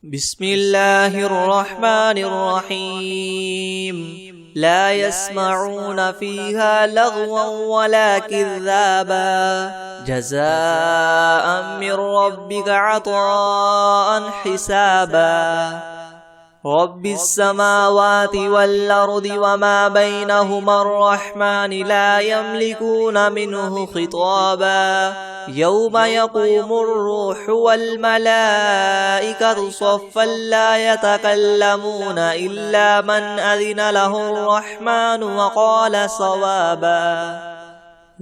بسم الله الرحمن الرحيم لا يسمعون فيها لغوا ولا كذابا جزاء من ربك عطاء حسابا رب السماوات والأرض وما بينهما الرحمن لا يملكون منه خطابا يوم يقوم الروح والملائكة صفا لا يتكلمون إلا من أذن له الرحمن وقال صوابا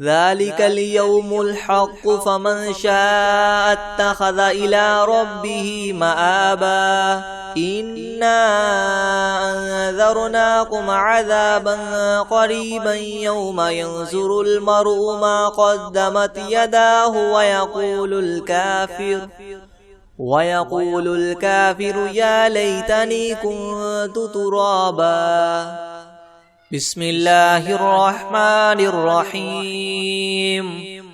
ذلك اليوم الحق فمن شاء اتخذ إلى ربه مآبا إنا أنذرناكم عذابا قريبا يوم ينظر المرء ما قدمت يداه ويقول الكافر يا ليتني كنت ترابا بسم الله الرحمن الرحيم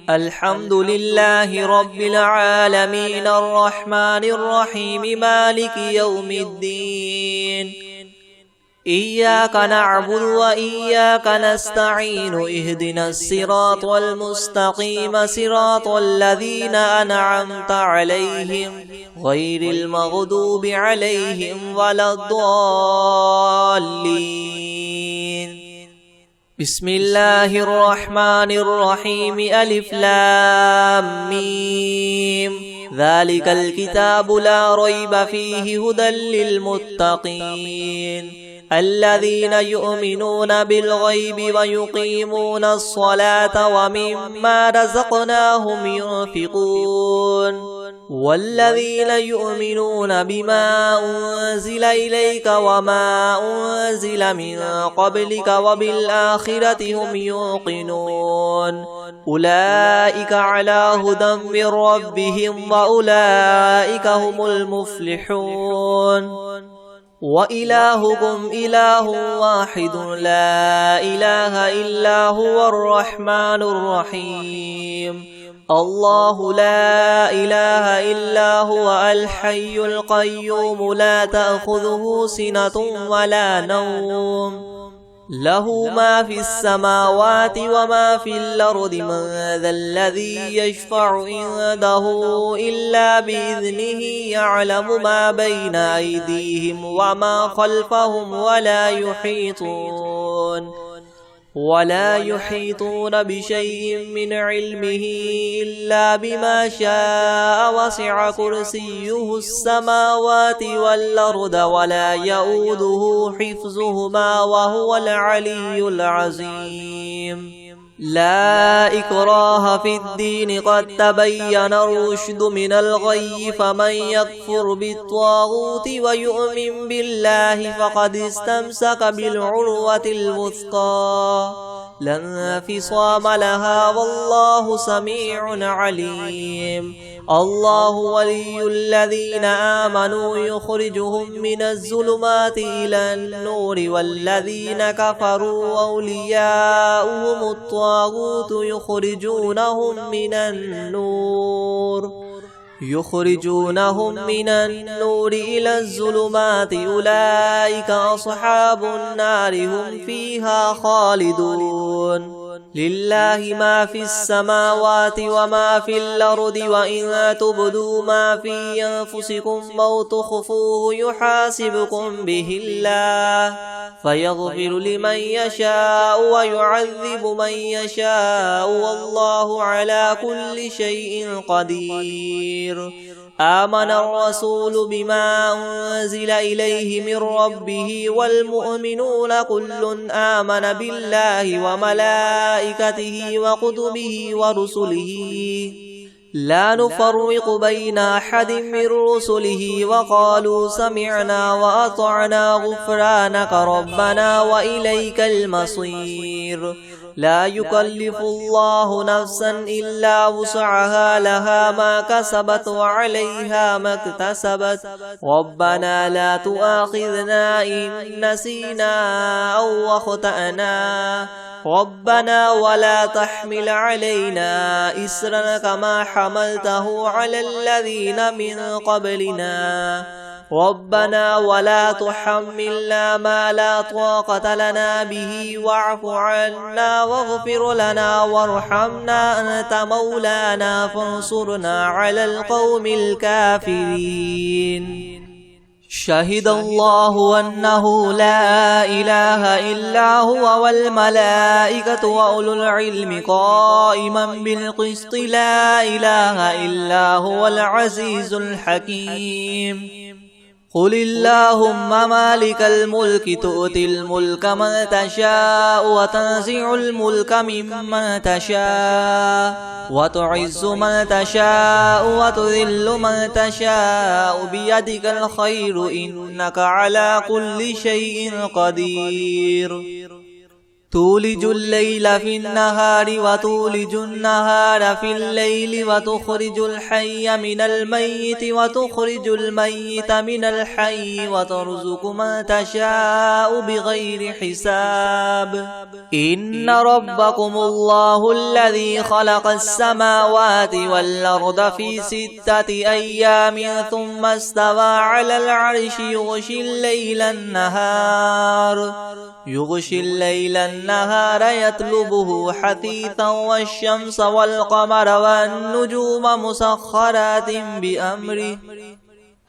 الحمد لله رب العالمين الرحمن الرحيم مالك يوم الدين إياك نعبد وإياك نستعين اهدنا الصراط المستقيم صراط الذين أنعمت عليهم غير المغضوب عليهم ولا الضالين بسم الله الرحمن الرحيم ألف لام ميم ذلك الكتاب لا ريب فيه هدى للمتقين الذين يؤمنون بالغيب ويقيمون الصلاة ومما رزقناهم ينفقون والذين يؤمنون بما أنزل إليك وما أنزل من قبلك وبالآخرة هم يوقنون أولئك على هدى من ربهم وأولئك هم المفلحون وإلهكم إله واحد لا إله إلا هو الرحمن الرحيم الله لا إله إلا هو الحي القيوم لا تأخذه سنة ولا نوم له ما في السماوات وما في الأرض من ذا الذي يشفع عنده إلا بإذنه يعلم ما بين أيديهم وما خلفهم ولا يحيطون بشيء من علمه إلا بما شاء وسع كرسيه السماوات والأرض ولا يؤوده حفظهما وهو العلي العظيم لا إكراه في الدين قد تبين الرشد من الغي فمن يكفر بالطاغوت ويؤمن بالله فقد استمسك بالعروة الوثقى لا انفصام لها والله سميع عليم الله ولي الذين آمنوا يخرجهم من الظلمات إلى النور والذين كفروا أولياؤهم الطاغوت يخرجونهم من النور إلى الظلمات أولئك أصحاب النار هم فيها خالدون لله ما في السماوات وما في الأرض وإن تبدوا ما في أنفسكم أو تخفوه يحاسبكم به الله فيغفر لمن يشاء ويعذب من يشاء والله على كل شيء قدير آمن الرسول بما أنزل إليه من ربه والمؤمنون كل آمن بالله وملائكته وكتبه ورسله لا نفرق بين أحد من رسله وقالوا سمعنا وأطعنا غفرانك ربنا وإليك المصير لا يكلف الله نفسا إلا وسعها لها ما كسبت وعليها ما اكتسبت ربنا لا تؤاخذنا إن نسينا أو أخطأنا ربنا ولا تحمل علينا إسرا كما حملته على الذين من قبلنا ربنا ولا تحملنا ما لا طاقة لنا به واعف عنا واغفر لنا وارحمنا أنت مولانا فانصرنا على القوم الكافرين. شهد الله أنه لا إله إلا هو والملائكة وأولو العلم قائما بالقسط لا إله إلا هو العزيز الحكيم. قل اللهم مالك الملك تؤتي الملك من تشاء وتنزع الملك ممن تشاء وتعز من تشاء وتذل من تشاء بيدك الخير إنك على كل شيء قدير. تولج الليل في النهار وتولج النهار في الليل وتخرج الحي من الميت وتخرج الميت من الحي وترزق من تشاء بغير حساب. إن ربكم الله الذي خلق السماوات والأرض في 6 أيام ثم استوى على العرش يغشي الليل النهار يطلبه حثيثا والشمس والقمر والنجوم مسخرات بأمره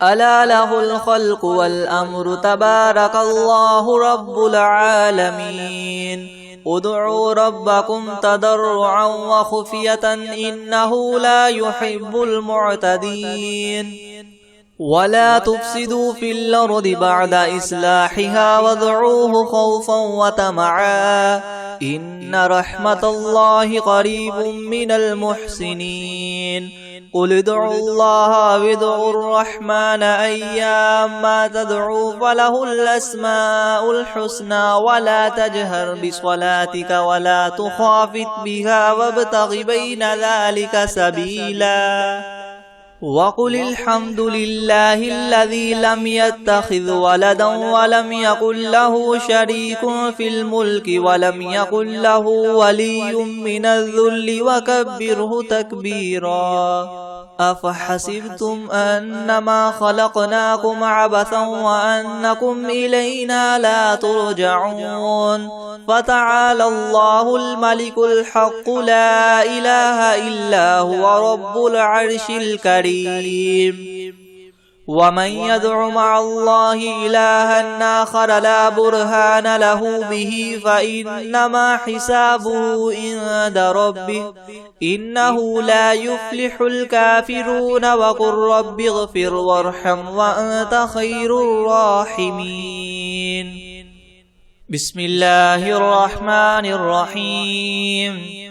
ألا له الخلق والأمر تبارك الله رب العالمين. ادعوا ربكم تضرعا وخفية إنه لا يحب المعتدين. ولا تفسدوا في الأرض بعد إصلاحها وادعوه خوفا وطمعا إن رحمة الله قريب من المحسنين. قل ادعوا الله وادعوا الرحمن أيما تدعوا فله الأسماء الحسنى ولا تجهر بصلاتك ولا تخافت بها وابتغ بين ذلك سبيلا. وقل الحمد لله الذي لم يتخذ ولدا ولم يكن له شريك في الملك ولم يكن له ولي من الذل وكبره تكبيرا. أفحسبتم أنما خلقناكم عبثا وأنكم إلينا لا ترجعون. فتعالى الله الملك الحق لا إله إلا هو رب العرش الكريم. ومن يدع مع الله إلها آخر لا برهان له به فإنما حسابه عند ربه إنه لا يفلح الكافرون. وقل رب اغفر وارحم وأنت خير الراحمين. بسم الله الرحمن الرحيم.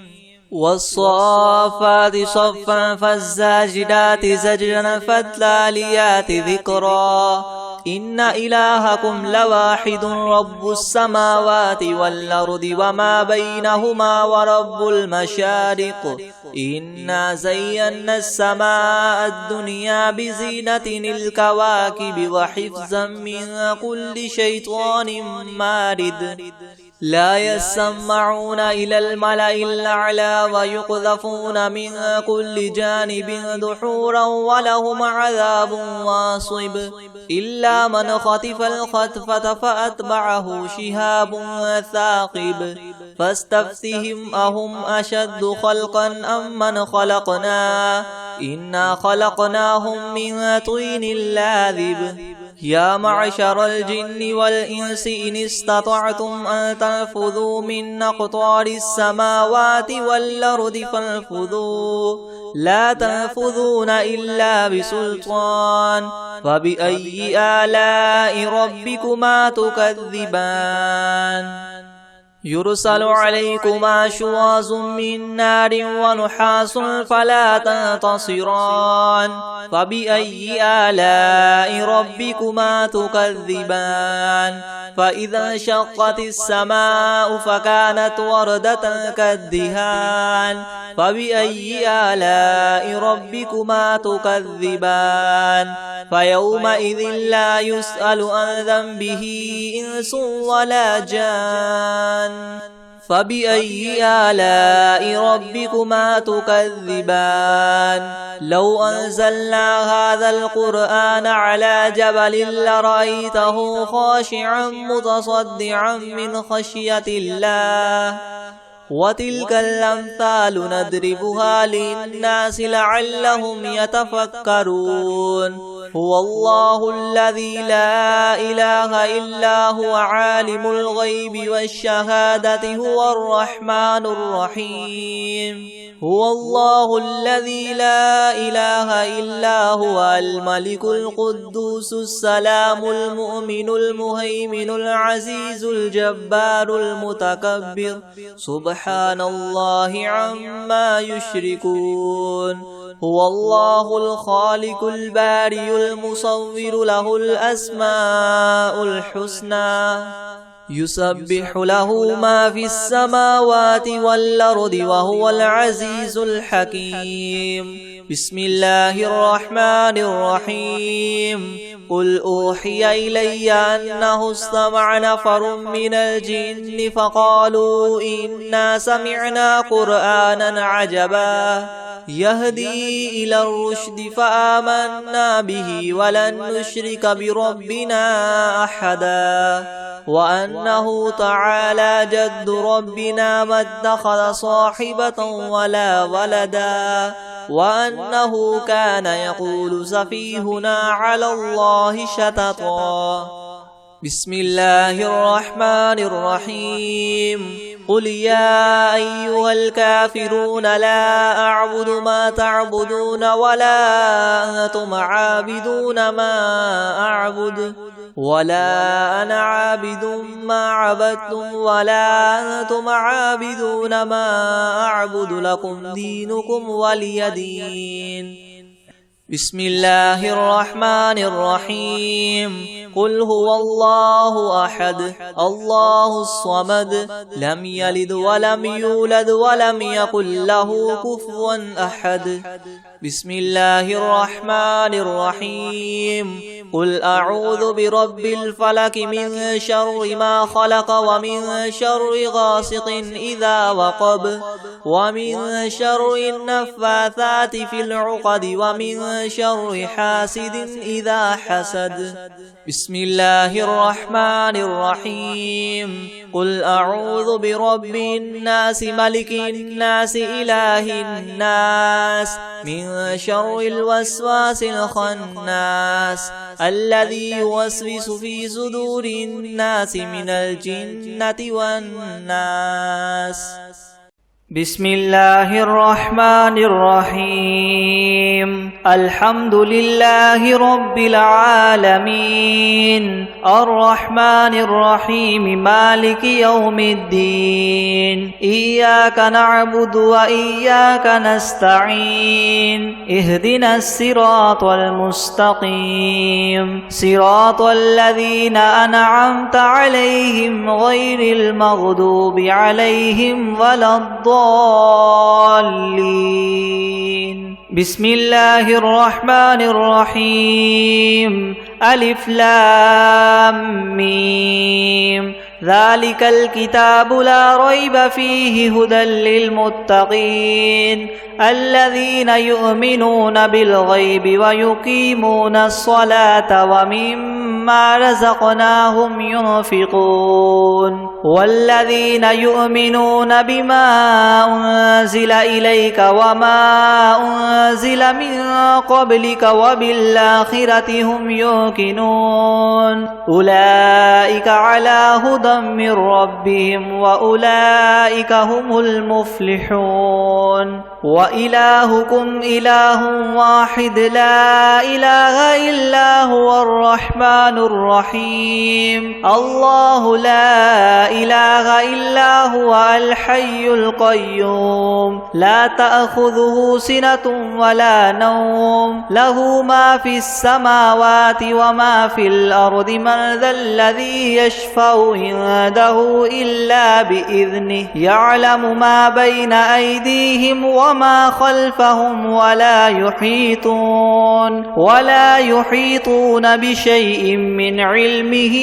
والصافات صفا فالزاجدات زجرا فالتاليات ذكرا. إن إلهكم لواحد رب السماوات والأرض وما بينهما ورب المشارق. إنا زينا السماء الدنيا بزينة الكواكب وحفظا من كل شيطان مارد. لا يسمعون إلى الملأ الأعلى ويقذفون من كل جانب دحورا ولهم عذاب واصب. إلا من خطف الخطفة فأتبعه شهاب ثاقب. فاستفتهم أهم أشد خلقا أم من خلقنا إنا خلقناهم من طين لاذب. يا معشر الجن والإنس إن استطعتم أن تنفذوا من أقطار السماوات والأرض فانفذوا لا تنفذون إلا بسلطان. فبأي آلاء ربكما تكذبان؟ يرسل عليكما شواظ من نار ونحاس فلا تنتصران. فبأي آلاء ربكما تكذبان؟ فإذا انشقت السماء فكانت وردة كالدهان. فبأي آلاء ربكما تكذبان؟ فيومئذ لا يسأل عن ذنبه إنس ولا جان. فبأي آلاء ربكما تكذبان لو أنزلنا هذا القرآن على جبل لرأيته خاشعا متصدعا من خشية الله وتلك الأمثال نضربها للناس لعلهم يتفكرون هو الله الذي لا إله إلا هو عالم الغيب والشهادة هو الرحمن الرحيم هو الله الذي لا إله إلا هو الملك القدوس السلام المؤمن المهيمن العزيز الجبار المتكبر سبحان الله عما يشركون هو الله الخالق البارئ المصور له الأسماء الحسنى يسبح له ما في السماوات والأرض وهو العزيز الحكيم بسم الله الرحمن الرحيم قل أوحي إلي أنه استمع نفر من الجن فقالوا إنا سمعنا قرآنا عجبا يهدي إلى الرشد فآمنا به ولن نشرك بربنا أحدا وأنه تعالى جد ربنا ما اتخذ صاحبة ولا ولدا وأنه كان يقول سفيهنا على الله شططا بسم الله الرحمن الرحيم قل يا أيها الكافرون لا أعبد ما تعبدون ولا أنتم عابدون ما أعبد ولا أنا عابد ما عبدتم ولا أنتم عابدون ما أعبد لكم دينكم ولي دين بسم الله الرحمن الرحيم قل هو الله أحد الله الصمد لم يلد ولم يولد ولم يكن له كفوا أحد بسم الله الرحمن الرحيم قل أعوذ برب الفلك من شر ما خلق ومن شر غاسق إذا وقب ومن شر النفاثات في العقد ومن شر حاسد إذا حسد بسم الله الرحمن الرحيم قل أعوذ برب الناس ملك الناس إله الناس من شر الوسواس الخناس الذي يوسوس في صدور الناس من الجنة والناس بسم الله الرحمن الرحيم الحمد لله رب العالمين الرحمن الرحيم مالك يوم الدين إياك نعبد وإياك نستعين اهدنا الصراط المستقيم صراط الذين أنعمت عليهم غير المغضوب عليهم ولا الضالين بسم الله الرحمن الرحيم ألف لام ميم ذلك الكتاب لا ريب فيه هدى للمتقين الذين يؤمنون بالغيب ويقيمون الصلاة ومما رزقناهم ينفقون والذين يؤمنون بما أنزل إليك وما أنزل من قبلك وبالآخرة هم يوقنون أولئك على هدى من ربهم وأولئك هم المفلحون وإلهكم إله واحد لا إله إلا هو الرحمن الرحيم الله لا إله إلا هو الحي القيوم لا تأخذه سنة ولا نوم له ما في السماوات وما في الأرض من ذا الذي يشفع عنده إلا بإذنه يعلم ما بين أيديهم وما خلفهم ولا يحيطون بشيء من علمه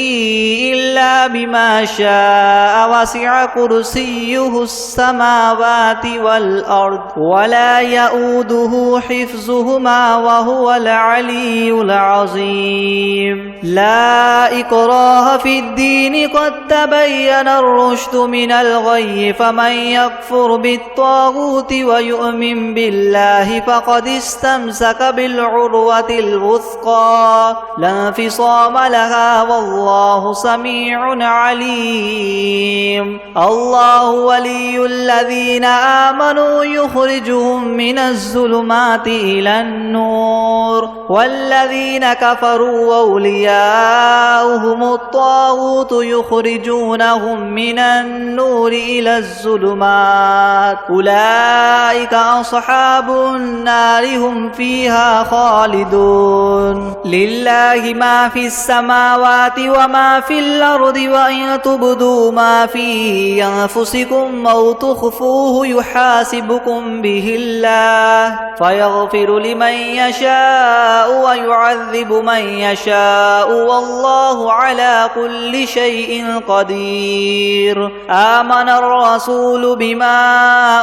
إلا بما شاء وسع كرسيه السماوات والأرض ولا يؤوده حفظهما وهو العلي العظيم لا إكراه في الدين قد تبين الرشد من الغي فمن يكفر بالطاغوت ويؤمن بالله فقد استمسك بالعروة الوثقى لا انفصام لها والله سميع عليم الله ولي الذين آمنوا يخرجهم من الظلمات إلى النور والذين كفروا أولياؤهم الطاغوت يخرجونهم من النور إلى الظلمات أولئك أصحاب النار هم فيها خالدون لله ما في السماوات وما في الأرض وإن تبدوا ما في أنفسكم أو تخفوه يحاسبكم به الله فيغفر لمن يشاء ويعذب من يشاء والله على كل شيء قدير آمن الرسول بما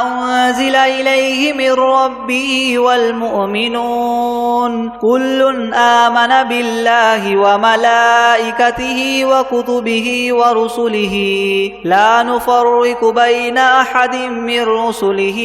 أنزل إليه من ربه والمؤمنون كل آمن بالله وملائكته وكتبه ورسله لا نفرق بين أحد من رسله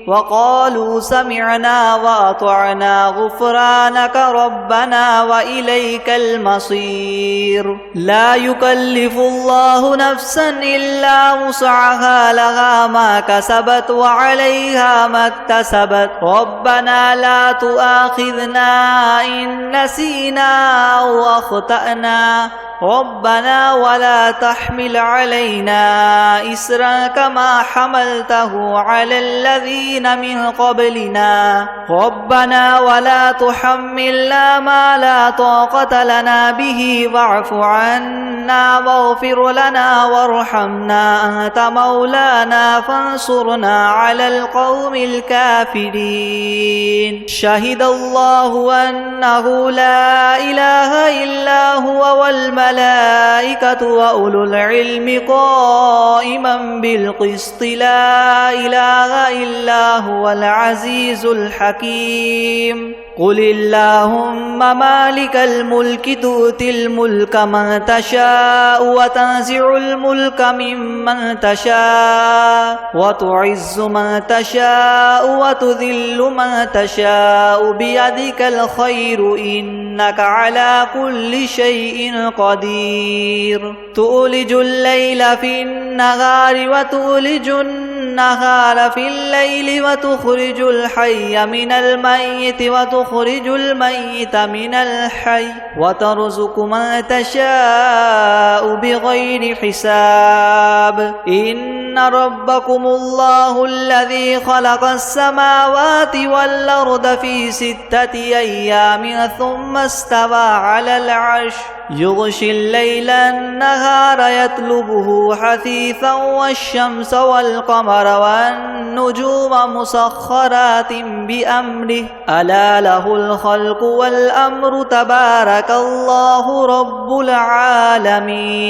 وقالوا سمعنا وأطعنا غفرانك ربنا وإليك المصير لا يكلف الله نفسا إلا وسعها لها ما كسبت وعليها ما اكتسبت ربنا لا تؤاخذنا إن نسينا أو أخطأنا ربنا ولا تحمل علينا إسرا كما حملته على الذين من قبلنا ربنا ولا تحملنا ما لا طاقة لنا به واعف عنا واغفر لنا وارحمنا أنت مولانا فانصرنا على القوم الكافرين شهد الله أنه لا إله إلا هو والملائكة وأولو العلم قائما بالقسط لا إله إلا هو العزيز الحكيم قل اللهم مالك الملك تؤتي الملك من تشاء وتنزع الملك ممن تشاء وتعز من تشاء وتذل من تشاء بيدك الخير إنك على كل شيء قدير تولج الليل في النهار وتولج النهار في الليل وتخرج الحي من الميت وتخرج الميت من الحي وترزق من تشاء بغير حساب إن ربكم الله الذي خلق السماوات والأرض في 6 أيام ثم استوى على العرش يغشي الليل النهار يطلبه حثيثا والشمس والقمر والنجوم مسخرات بأمره ألا له الخلق والأمر تبارك الله رب العالمين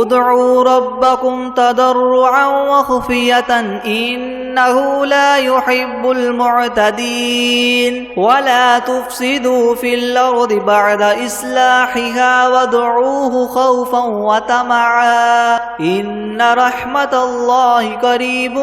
ادعوا ربكم تضرعا وخفية إنه لا يحب المعتدين ولا تفسدوا في الأرض بعد إصلاحها وادعوه خوفا وطمعا إن رحمة الله قريب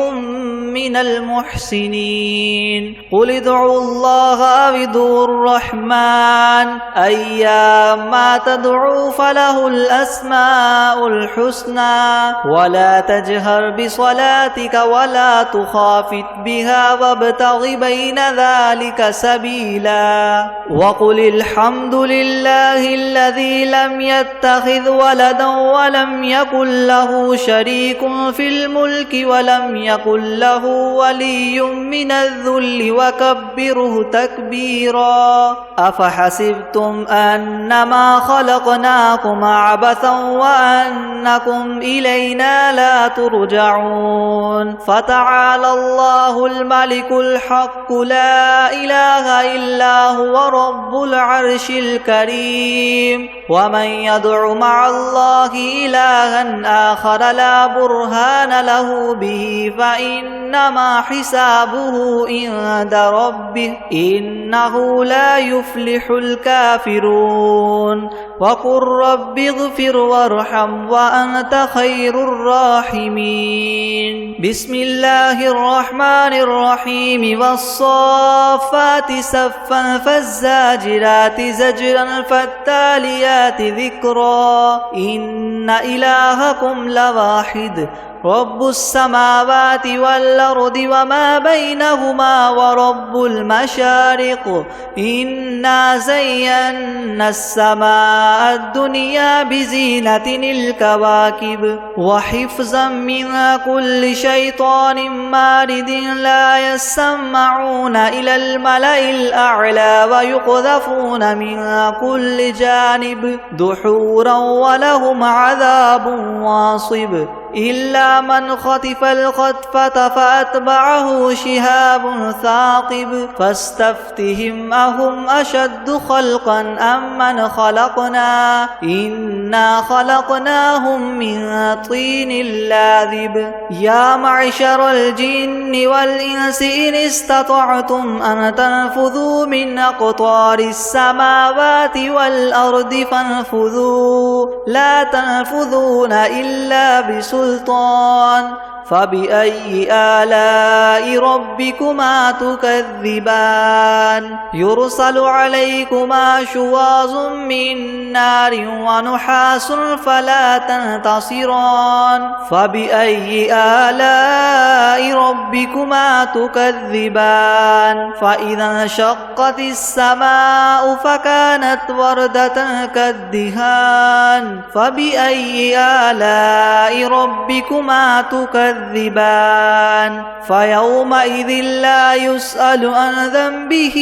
من المحسنين قل ادعوا الله أو ادعوا الرحمن أيما تدعوا فله الأسماء الحسنى ولا تجهر بصلاتك ولا تخافت بها وابتغ بين ذلك سبيلا وقل الحمد لله الذي لم يتخذ ولدا ولم يكن له شريك في الملك ولم يكن له ولي من الذل وكبره تكبيرا أفحسبتم أنما خلقناكم عبثا وأنكم إلينا لا ترجعون فتعالى الله الملك الحق لا إله إلا هو رب العرش الكريم ومن يدع مع الله إلها آخر لا برهان له به فإنما حسابه عند ربه إنه لا يفلح الكافرون وقل رب اغفر وارحم وأنت خير الراحمين بسم الله الرحمن الرحيم والصافات صفا فالزاجرات زجرا فالتاليات ذكرا إن إلهكم لواحد رب السماوات والأرض وما بينهما ورب المشارق إنا زينا السماء الدنيا بزينة الكواكب وحفظا من كل شيطان مارد لا يسمعون إلى الملأ الأعلى ويقذفون من كل جانب دحورا ولهم عذاب واصب إلا من خطف الخطفة فأتبعه شهاب ثاقب فاستفتهم أهم أشد خلقا أم من خلقنا إنا خلقناهم من طين لاذب يا معشر الجن والإنس إن استطعتم أن تنفذوا من أقطار السماوات والأرض فانفذوا لا تنفذون إلا بسلطان فبأي آلاء ربكما تكذبان يرسل عليكما شواظ من نار ونحاس فلا تنتصران فبأي آلاء ربكما تكذبان فإذا انشقت السماء فكانت وردة كالدهان فبأي آلاء ربكما تكذبان فيومئذ لا يسأل عن ذنبه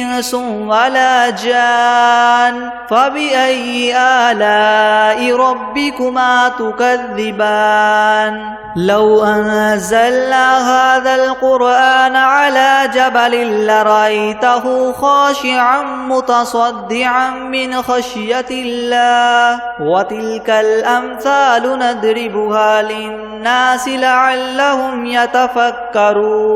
إنس ولا جان فبأي آلاء ربكما تكذبان لو أنزلنا هذا القرآن على جبل لرأيته خاشعا متصدعا من خشية الله وتلك الأمثال نضربها للناس لعلهم يتفكرون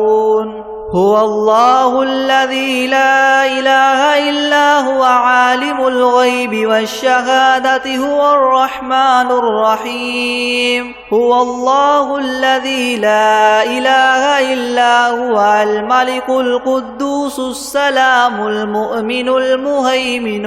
هو الله الذي لا إله إلا هو عالم الغيب والشهادة هو الرحمن الرحيم هو الله الذي لا إله إلا هو الملك القدوس السلام المؤمن المهيمن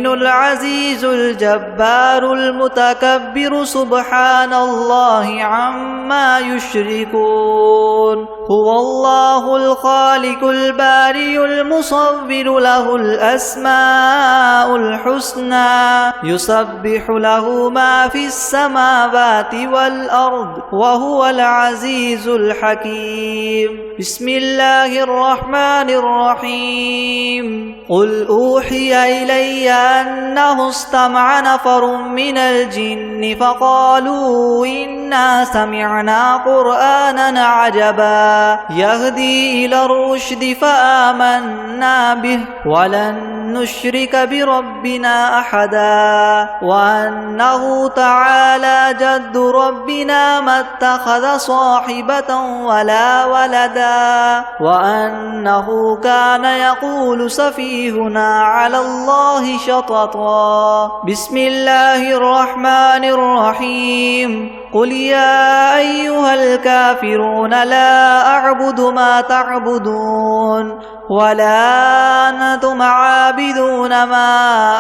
العزيز الجبار المتكبر سبحان الله عما يشركون هو الله الخالق البارئ المصور له الأسماء الحسنى يسبح له ما في السماوات والأرض وهو العزيز الحكيم بسم الله الرحمن الرحيم قل أوحي إلي أنه استمع نفر من الجن فقالوا إنا سمعنا قرآنا عجبا يهدي إلى الرشد فآمنا به ولن نشرك بربنا أحدا وأنه تعالى جد ربنا ما اتخذ صاحبة ولا ولدا وأنه كان يقول سفيهنا على الله شططا بسم الله الرحمن الرحيم قل يا أيها الكافرون لا أعبد ما تعبدون ولا أنتم عابدون ما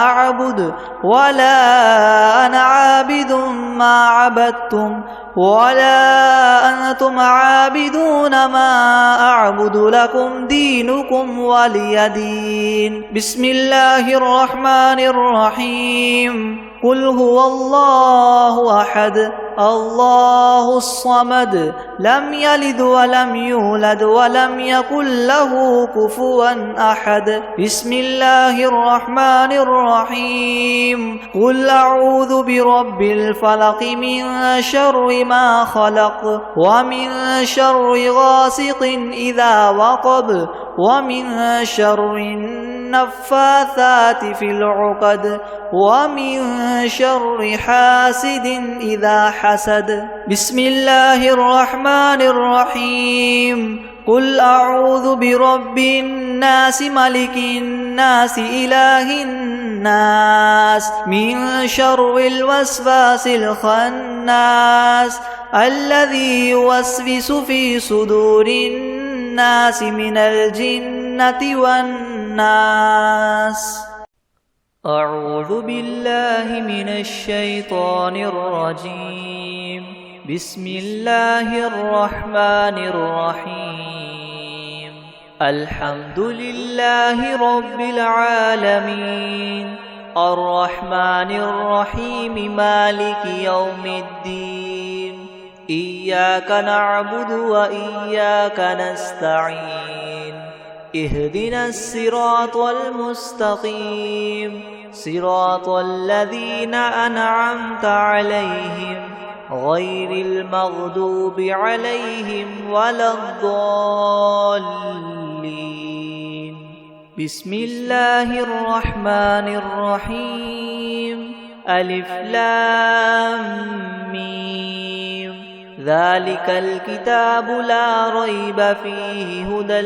أعبد ولا أنا عابد ما عبدتم ولا أنتم عابدون ما أعبد لكم دينكم ولي دين بسم الله الرحمن الرحيم قل هو الله أحد الله الصمد لم يلد ولم يولد ولم يكن له كفوا أحد بسم الله الرحمن الرحيم قل أعوذ برب الفلق من شر ما خلق ومن شر غاسق إذا وقب ومن شر النفاثات في العقد ومن شر حاسد إذا حسد بسم الله الرحمن الرحيم قل أعوذ برب الناس ملك الناس إله الناس من شر الوسواس الخناس الذي يوسوس في صدور الناس من الجنة والناس أعوذ بالله من الشيطان الرجيم بسم الله الرحمن الرحيم الحمد لله رب العالمين الرحمن الرحيم مالك يوم الدين إياك نعبد وإياك نستعين اهدنا الصراط المستقيم صراط الذين أنعمت عليهم غير المغضوب عليهم ولا الضالين بسم الله الرحمن الرحيم ألف لام ميم ذلك الكتاب لا ريب فيه هدى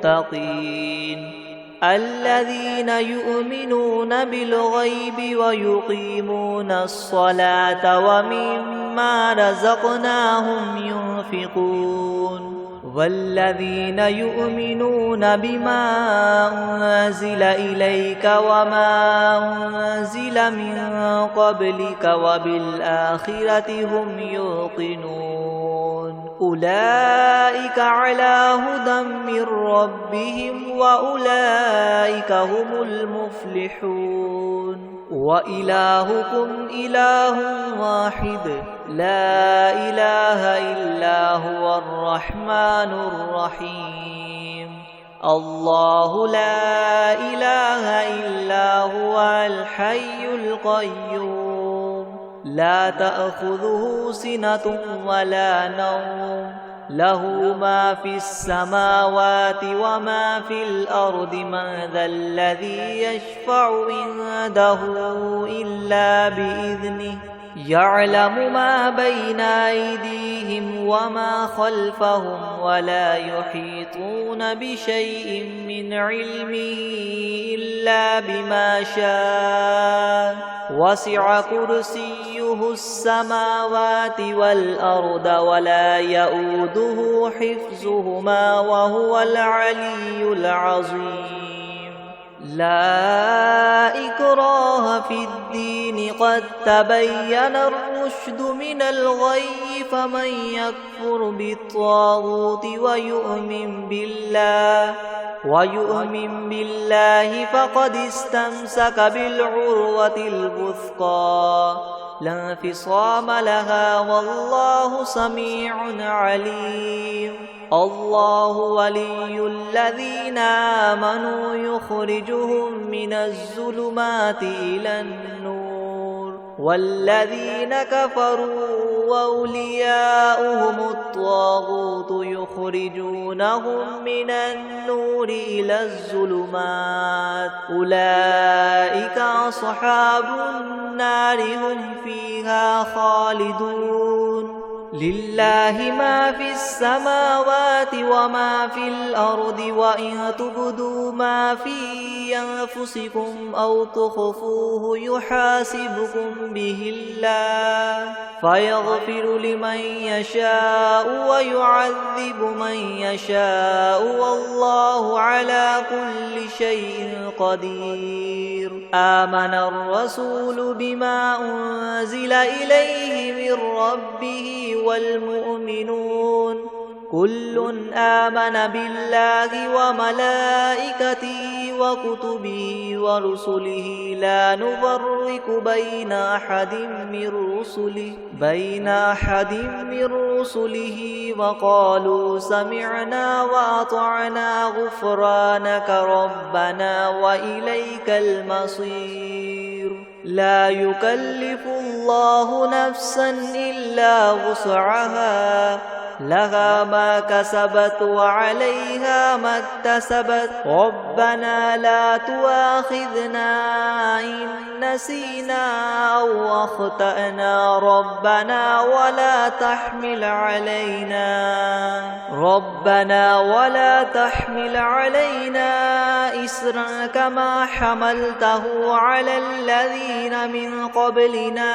للمتقين الذين يؤمنون بالغيب ويقيمون الصلاة ومما رزقناهم ينفقون والذين يؤمنون بما أنزل إليك وما أنزل من قبلك وبالآخرة هم يوقنون أولئك على هدى من ربهم وأولئك هم المفلحون وإلهكم إله واحد لا إله إلا هو الرحمن الرحيم الله لا إله إلا هو الحي القيوم لا تأخذه سنة ولا نوم له ما في السماوات وما في الأرض من ذا الذي يشفع عنده إلا بإذنه يعلم ما بين أيديهم وما خلفهم ولا يحيطون بشيء من علمه إلا بما شاء وسع كرسيه السماوات والأرض ولا يؤوده حفظهما وهو العلي العظيم لا إكراه في الدين قد تبين الرشد من الغي فمن يكفر بالطاغوت ويؤمن بالله فقد استمسك بالعروة الوثقى لا انفصام لها والله سميع عليم الله ولي الذين آمنوا يخرجهم من الظلمات إلى النور والذين كفروا وأولياؤهم الطاغوت يخرجونهم من النور إلى الظلمات أولئك أصحاب النار هم فيها خالدون لله ما في السماوات وما في الأرض وإن تبدوا ما في أنفسكم أو تخفوه يحاسبكم به الله فيغفر لمن يشاء ويعذب من يشاء والله على كل شيء قدير آمن الرسول بما أنزل إليه من ربه والمؤمنون كل آمن بالله وملائكته وكتبه ورسله لا نفرق بين أحد من رسله وقالوا سمعنا وأطعنا غفرانك ربنا وإليك المصير لا يكلف الله نفسا إلا وسعها لها ما كسبت وعليها ما اكتسبت ربنا لا تؤاخذنا إن نسينا أو أخطأنا ربنا ولا تحمل علينا إسرا كما حملته على الذين من قبلنا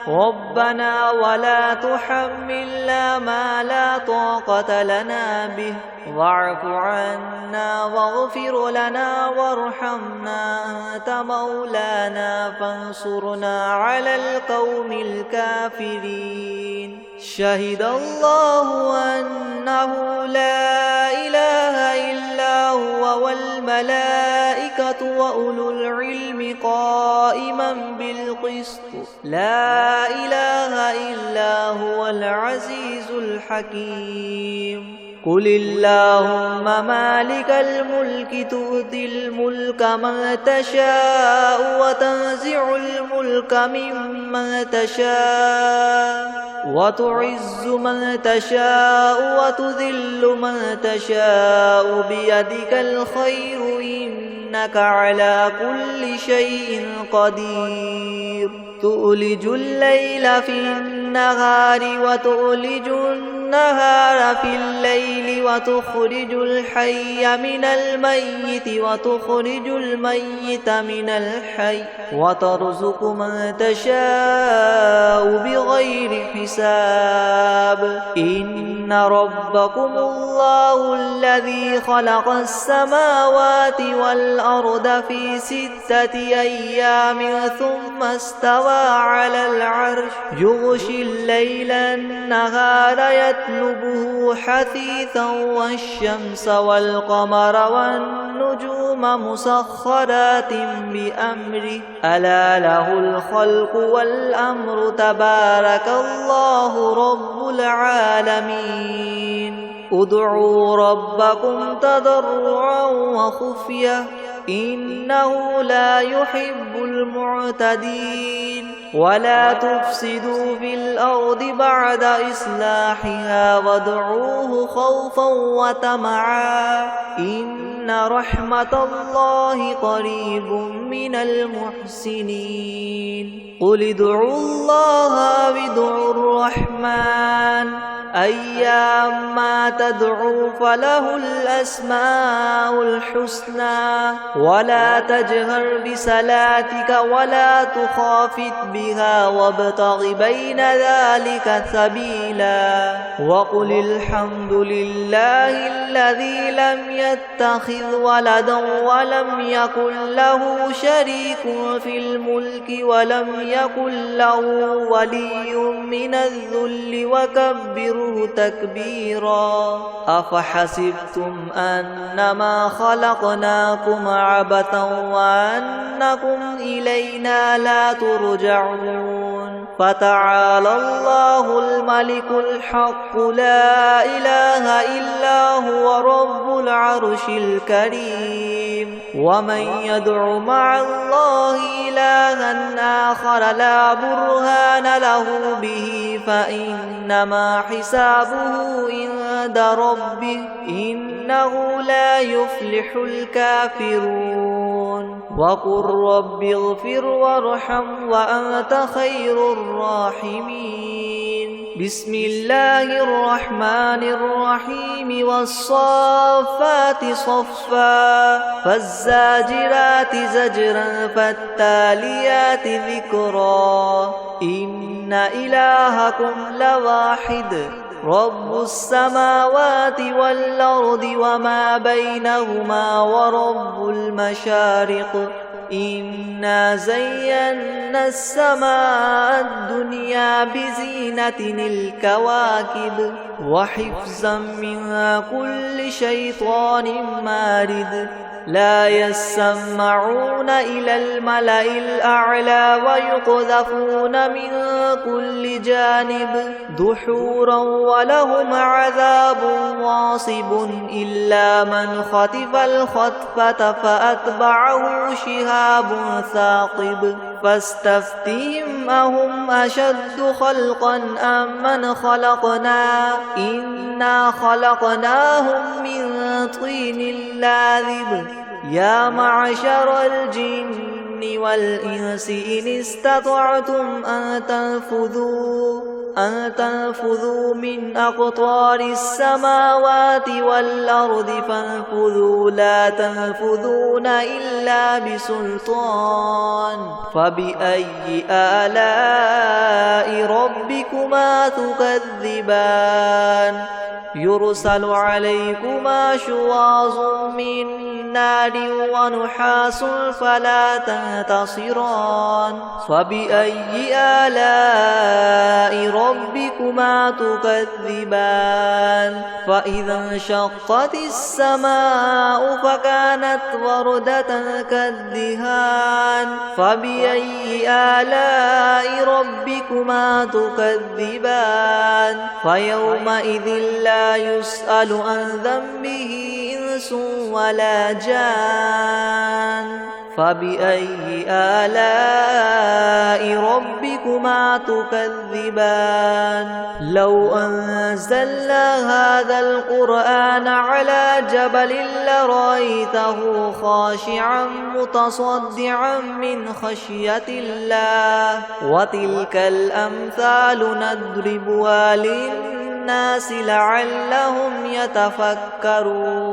ربنا ولا تحملنا ما لا طاقة لنا به واعف عنا واغفر لنا وارحمنا أنت مولانا فانصرنا على القوم الكافرين شهد الله أنه لا إله إلا هو والملائكة وأولو العلم قائما بالقسط لا إله إلا هو العزيز الحكيم قل اللهم مالك الملك تؤتي الملك من تشاء وتنزع الملك ممن تشاء وتعز من تشاء وتذل من تشاء بيدك الخير إنك على كل شيء قدير تؤلج الليل في النهار وتؤلج النهار في الليل وتخرج الحي من الميت وتخرج الميت من الحي وترزق من تشاء بغير حساب إن ربكم الله الذي خلق السماوات والأرض في 6 أيام ثم استوى على العرش يغشي الليل النهار يطلبه حثيثا والشمس والقمر والنجوم مسخرات بأمره ألا له الخلق والأمر تبارك الله رب العالمين ادعوا ربكم تضرعا وخفية إنه لا يحب المعتدين ولا تفسدوا في الأرض بعد إصلاحها وادعوه خوفا وطمعا إن رحمة الله قريب من المحسنين قل ادعوا الله وادعوا الرحمن أيما تدعوا فله الأسماء الحسنى ولا تجهر بصلاتك ولا تخافت بها وابتغ بين ذلك سبيلا وقل الحمد لله الذي لم يتخذ ولدا ولم يكن له شريك في الملك ولم يكن له ولي من الذل وكبره تكبيرا أفحسبتم أنما خلقناكم عبثا وأنكم إلينا لا ترجعون فتعالى الله الملك الحق لا إله إلا هو رب العرش الكريم ومن يدع مع الله إلها آخر لا برهان له به فإنما حسابه عند ربه إنه لا يفلح الكافرون وقل رب اغفر وارحم وأنت خير الراحمين بسم الله الرحمن الرحيم والصافات صفا فالزاجرات زجرا فالتاليات ذكرا إن إلهكم لواحد رب السماوات والأرض وما بينهما ورب المشارق إنا زينا السماء الدنيا بزينة الكواكب وحفظا من كل شيطان مارد لا يسمعون إلى الملأ الأعلى ويقذفون من كل جانب دحورا ولهم عذاب واصب إلا من خطف الخطفة فأتبعه شهاب ثاقب فاستفتهم أهم أشد خلقا أم من خلقنا إنا خلقناهم من طين لاذب يا معشر الجن والإنس إن استطعتم أن تنفذوا من أقطار السماوات والأرض فانفذوا لا تنفذون إلا بسلطان فبأي آلاء ربكما تكذبان يرسل عليكما شواظ من نار ونحاس فلا تنتصران فبأي آلاء ربكما تكذبان فإذا انشقت السماء فكانت وردة كالدهان فبأي آلاء ربكما تكذبان فيومئذ لا يسأل عن ذنبه إنس ولا جان فبأي آلاء ربكما تكذبان لو أنزلنا هذا القرآن على جبل لرأيته خاشعا متصدعا من خشية الله وتلك الأمثال نضربها للناس لعلهم يتفكرون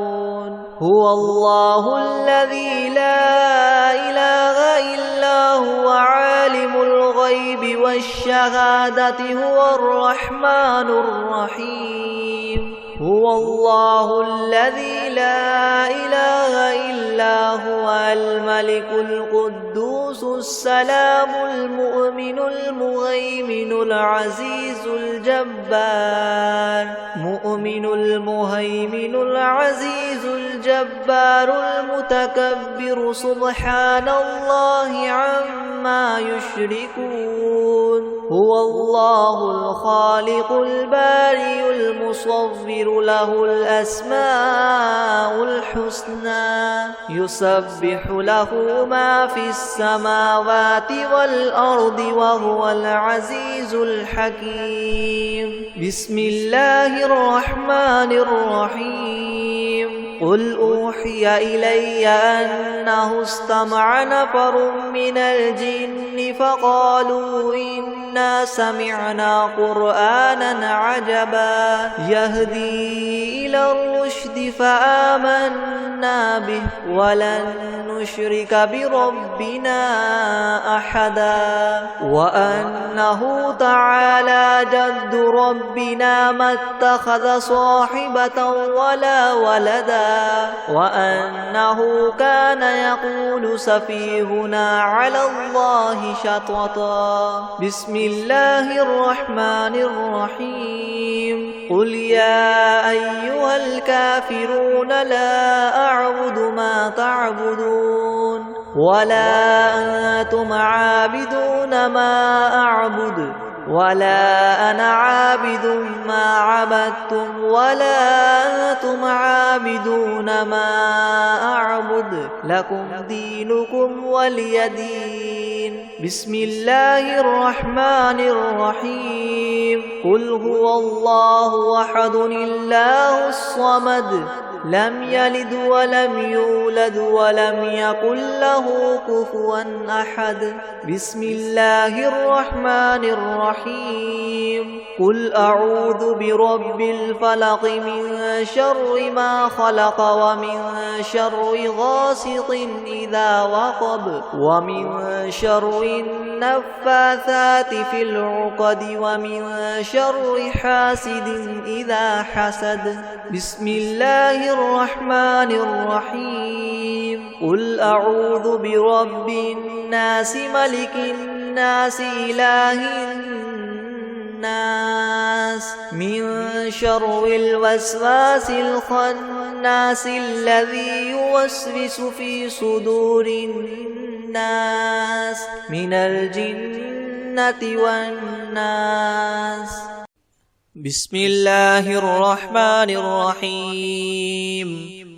هو الله الذي لا إله إلا هو عالم الغيب والشهادة هو الرحمن الرحيم هو الله الذي لا إله إلا هو الملك القدوس السلام المؤمن المهيمن العزيز الجبار مؤمن المهيمن العزيز الجبار المتكبر سبحان الله عما يشركون هو الله الخالق البارئ المصور له الأسماء الحسنى يسبح له ما في السماوات والأرض وهو العزيز الحكيم بسم الله الرحمن الرحيم قل أوحي إلي أنه استمع نفر من الجن فقالوا إنا سمعنا قرآنا عجبا يهدي إلى الرشد فآمنا به ولن نشرك بربنا أحدا وأنه تعالى جد ربنا ما اتخذ صاحبة ولا ولدا وأنه كان يقول سفيهنا على الله شططا بسم الله الرحمن الرحيم قل يا أيها الكافرون لا أعبد ما تعبدون ولا أنتم عابدون ما أعبد ولا أنا عابد ما عبدتم ولا أنتم عابدون ما أعبد لكم دينكم ولي دين بسم الله الرحمن الرحيم قل هو الله أحد الله الصمد لم يلد ولم يولد ولم يكن له كفوا أحد. بسم الله الرحمن الرحيم. قل أعوذ برب الفلق من شر ما خلق ومن شر غاسق إذا وقب ومن شر النفاثات في العقد ومن شر حاسد إذا حسد. بسم الله الرحمن الرحيم. قل أعوذ برب الناس ملك الناس إله الناس من شر الوسواس الخناس الذي يوسوس في صدور الناس من الجنة والناس. بسم الله الرحمن الرحيم.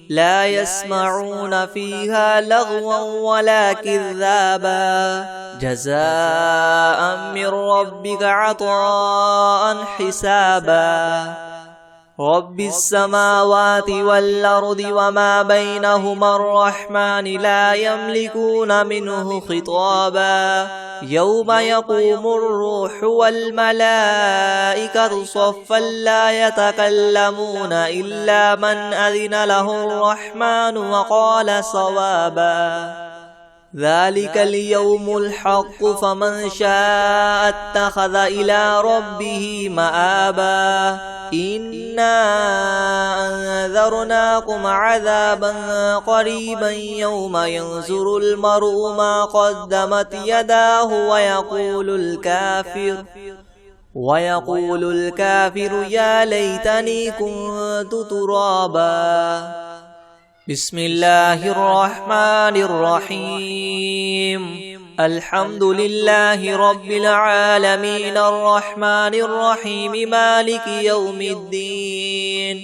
لا يسمعون فيها لغوا ولا كذابا جزاء من ربك عطاء حسابا. رب السماوات والأرض وما بينهما الرحمن لا يملكون منه خطابا. يوم يقوم الروح والملائكة صفا لا يتكلمون إلا من أذن له الرحمن وقال صوابا. ذلك اليوم الحق فمن شاء اتخذ إلى ربه مآبا. إنا أنذرناكم عذابا قريبا يوم ينظر المرء ما قدمت يداه ويقول الكافر يا ليتني كنت ترابا. بسم الله الرحمن الرحيم. الحمد لله رب العالمين الرحمن الرحيم مالك يوم الدين.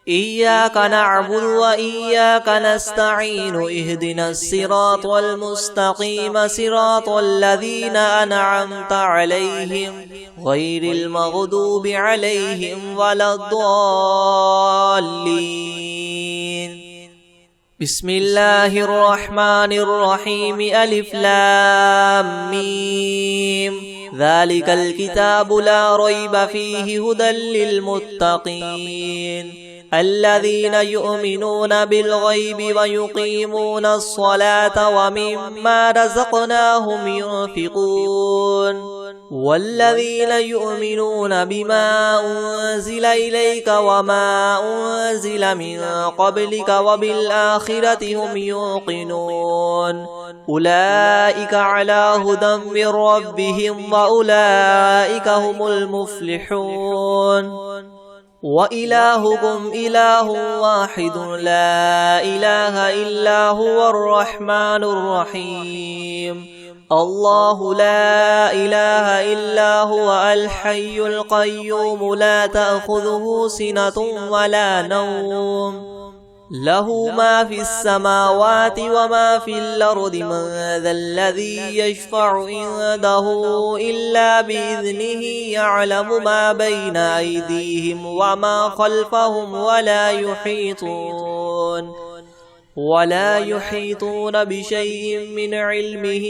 إياك نعبد وإياك نستعين اهدنا الصراط المستقيم صراط الذين أنعمت عليهم غير المغضوب عليهم ولا الضالين. بسم الله الرحمن الرحيم. ألف لام ميم. ذلك الكتاب لا ريب فيه هدى للمتقين الذين يؤمنون بالغيب ويقيمون الصلاة ومما رزقناهم ينفقون والذين يؤمنون بما أنزل إليك وما أنزل من قبلك وبالآخرة هم يوقنون أولئك على هدى من ربهم وأولئك هم المفلحون. وإلهكم إله واحد لا إله إلا هو الرحمن الرحيم. الله لا إله إلا هو الحي القيوم لا تأخذه سنة ولا نوم له ما في السماوات وما في الأرض. من ذا الذي يشفع عنده إلا بإذنه يعلم ما بين أيديهم وما خلفهم ولا يحيطون بشيء من علمه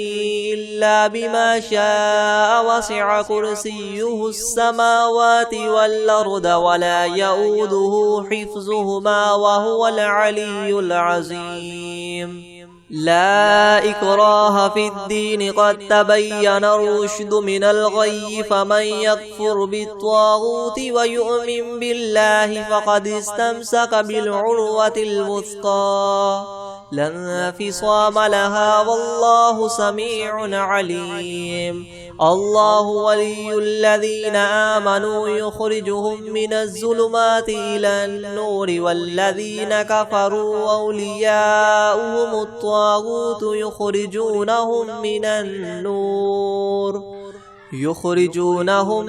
إلا بما شاء. وسع كرسيه السماوات والأرض ولا يؤوده حفظهما وهو العلي العظيم. لا إكراه في الدين قد تبين الرشد من الغي فمن يكفر بالطاغوت ويؤمن بالله فقد استمسك بالعروة الوثقى لا انفصام لها والله سميع عليم. الله ولي الذين آمنوا يخرجهم من الظلمات إلى النور والذين كفروا أولياؤهم الطاغوت يخرجونهم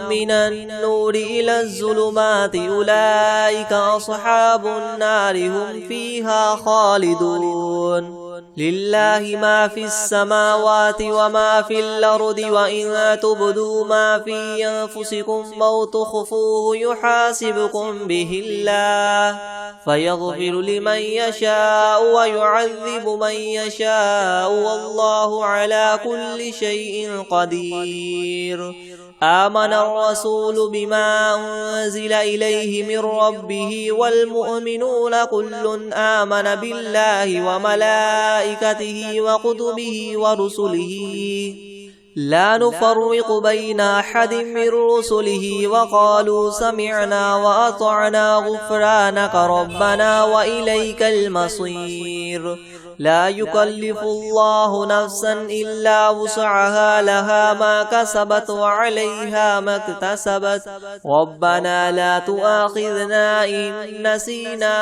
من النور إلى الظلمات أولئك أصحاب النار هم فيها خالدون. لله ما في السماوات وما في الأرض وإن تبدوا ما في أنفسكم أو تخفوه يحاسبكم به الله فيغفر لمن يشاء ويعذب من يشاء والله على كل شيء قدير. آمن الرسول بما أنزل إليه من ربه والمؤمنون كل آمن بالله وملائكته وكتبه ورسله لا نفرق بين أحد من رسله وقالوا سمعنا وأطعنا غفرانك ربنا وإليك المصير. لا يكلف الله نفسا إلا وسعها لها ما كسبت وعليها ما اكتسبت ربنا لا تؤاخذنا إن نسينا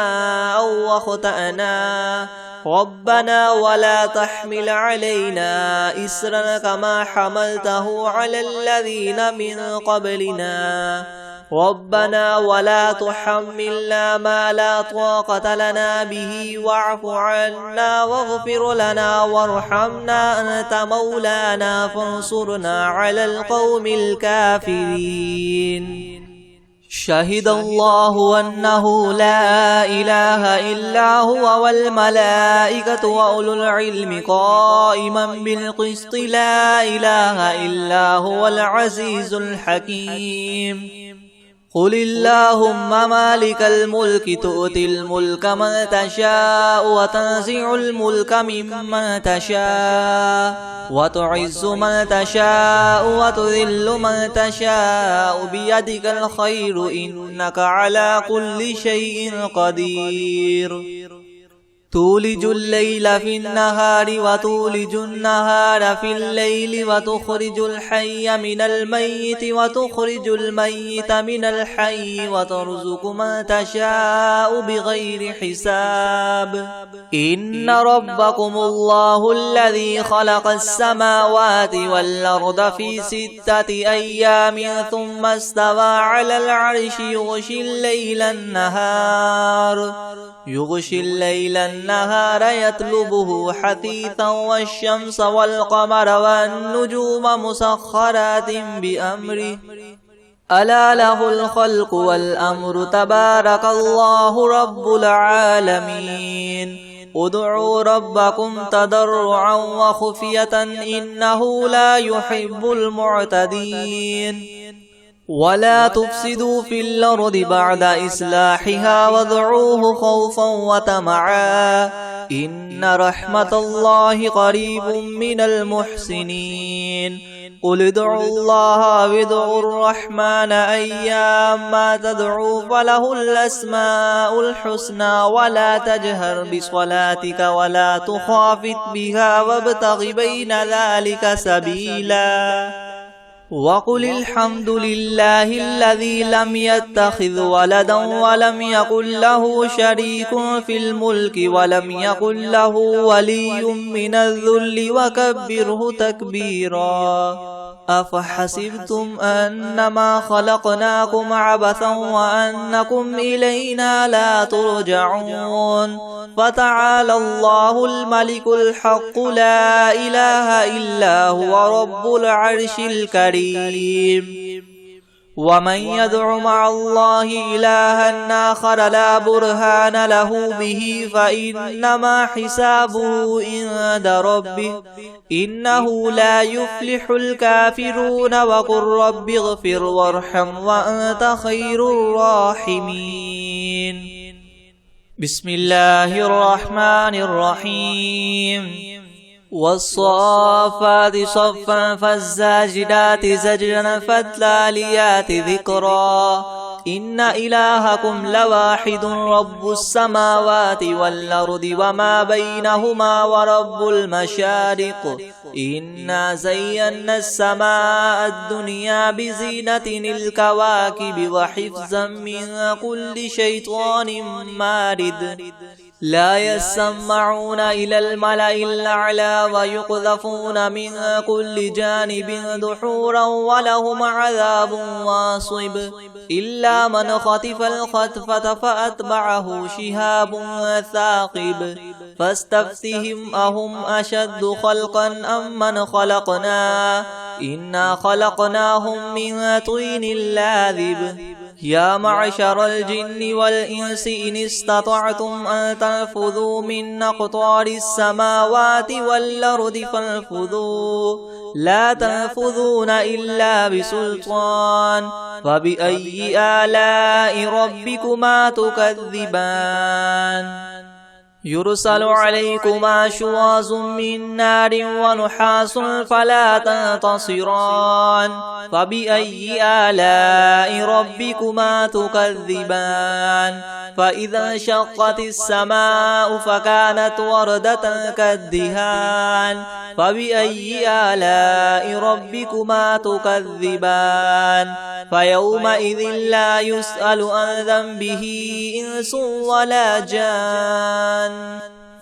أو أخطأنا ربنا ولا تحمل علينا إسرا كما حملته على الذين من قبلنا ربنا ولا تحملنا ما لا طاقة لنا به واعف عنا واغفر لنا وارحمنا أنت مولانا فانصرنا على القوم الكافرين. شهد الله أنه لا إله إلا هو والملائكة وأولو العلم قائما بالقسط لا إله إلا هو العزيز الحكيم. قل اللهم مالك الملك تؤتي الملك من تشاء وتنزع الملك ممن تشاء وتعز من تشاء وتذل من تشاء بيدك الخير إنك على كل شيء قدير. تولج الليل في النهار وتولج النهار في الليل وتخرج الحي من الميت وتخرج الميت من الحي وترزق من تشاء بغير حساب. إن ربكم الله الذي خلق السماوات والأرض في 6 أيام ثم استوى على العرش يغشي الليل النهار يطلبه حثيثا والشمس والقمر والنجوم مسخرات بأمره ألا له الخلق والأمر تبارك الله رب العالمين. ادعوا ربكم تضرعا وخفية إنه لا يحب المعتدين. ولا تفسدوا في الأرض بعد إصلاحها وادعوه خوفا وطمعا إن رحمة الله قريب من المحسنين. قل ادعوا الله وادعوا الرحمن أيما تدعوا فله الأسماء الحسنى ولا تجهر بصلاتك ولا تخافت بها وابتغ بين ذلك سبيلا. وقل الحمد لله الذي لم يتخذ ولدا ولم يكن له شريك في الملك ولم يكن له ولي من الذل وكبره تكبيرا. أفحسبتم أنما خلقناكم عبثا وأنكم إلينا لا ترجعون فتعالى الله الملك الحق لا إله إلا هو رب العرش الكريم. ومن يدع مع الله إلها آخر لا برهان له به فإنما حسابه عند ربه إنه لا يفلح الكافرون. وقل رب اغفر وارحم وأنت خير الراحمين. بسم الله الرحمن الرحيم. والصافات صفا فالزاجرات زجرا فالتاليات ذكرا. إن إلهكم لواحد رب السماوات والأرض وما بينهما ورب المشارق. إنا زينا السماء الدنيا بزينة الكواكب وحفظا من كل شيطان مارد. لا يسمعون إلى الملأ الأعلى ويقذفون من كل جانب دحورا ولهم عذاب واصب إلا من خطف الخطفة فأتبعه شهاب ثاقب فاستفتهم أهم أشد خلقا أم من خلقنا إنا خلقناهم من طين لاذب يا معشر الجن والإنس إن استطعتم أن تنفذوا من أقطار السماوات والأرض فانفذوا لا تنفذون إلا بسلطان فبأي آلاء ربكما تكذبان يرسل عليكما شواظ من نار ونحاس فلا تنتصران فبأي آلاء ربكما تكذبان فإذا انشقت السماء فكانت وردة كالدهان فبأي آلاء ربكما تكذبان فيومئذ لا يسأل عن ذنبه إنس ولا جان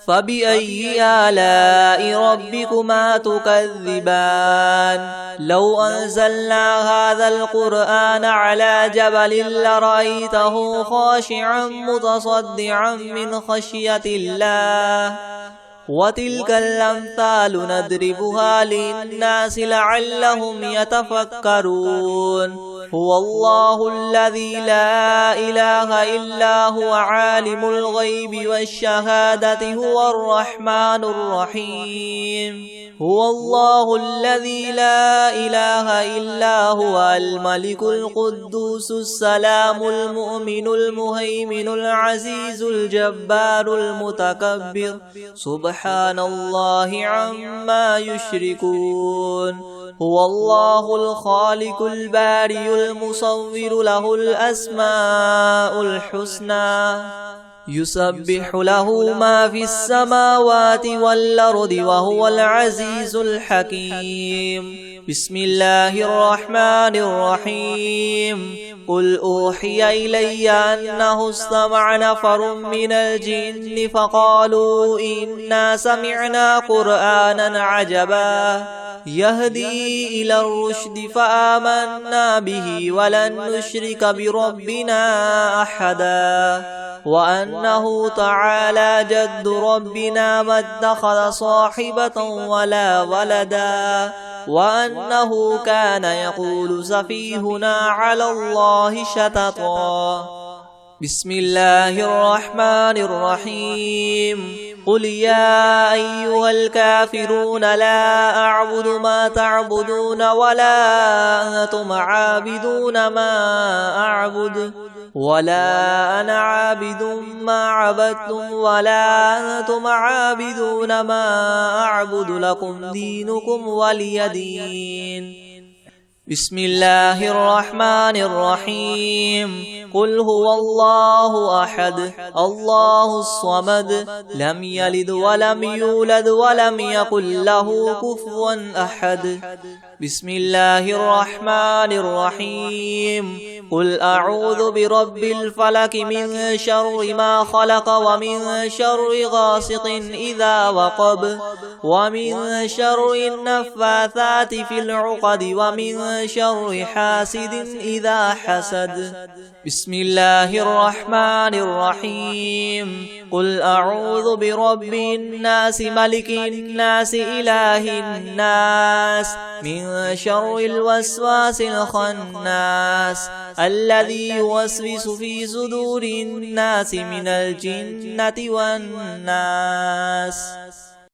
فبأي آلاء ربكما تكذبان لو أنزلنا هذا القرآن على جبل لرأيته خاشعا متصدعا من خشية الله وتلك الأمثال نضربها للناس لعلهم يتفكرون هو الله الذي لا إله إلا هو عالم الغيب والشهادة هو الرحمن الرحيم هو الله الذي لا إله إلا هو الملك القدوس السلام المؤمن المهيمن العزيز الجبار المتكبر سبحان الله عما يشركون هو الله الخالق البارئ المصور له الأسماء الحسنى يسبح له ما في السماوات والأرض وهو العزيز الحكيم بسم الله الرحمن الرحيم قل أوحي إلي أنه استمع نفر من الجن فقالوا إنا سمعنا قرآنا عجبا يهدي إلى الرشد فآمنا به ولن نشرك بربنا أحدا وأنه تعالى جد ربنا ما اتخذ صاحبة ولا ولدا وأنه كان يقول سفيهنا على الله شططا بسم الله الرحمن الرحيم قل يا أيها الكافرون لا أعبد ما تعبدون ولا أنتم عابدون ما أعبد ولا أنا عابد ما عبدتم ولا أنتم عابدون ما أعبد لكم دينكم ولي دين بسم الله الرحمن الرحيم قل هو الله أحد الله الصمد لم يلد ولم يولد ولم يكن له كفوا أحد بسم الله الرحمن الرحيم قل أعوذ برب الفلك من شر ما خلق ومن شر غاسق إذا وقب ومن شر النفاثات في العقد ومن شر حاسد إذا حسد بسم الله الرحمن الرحيم قل أعوذ برب الناس ملك الناس إله الناس من شر الوسواس الخناس الذي يوسوس في صدور الناس من الجنة والناس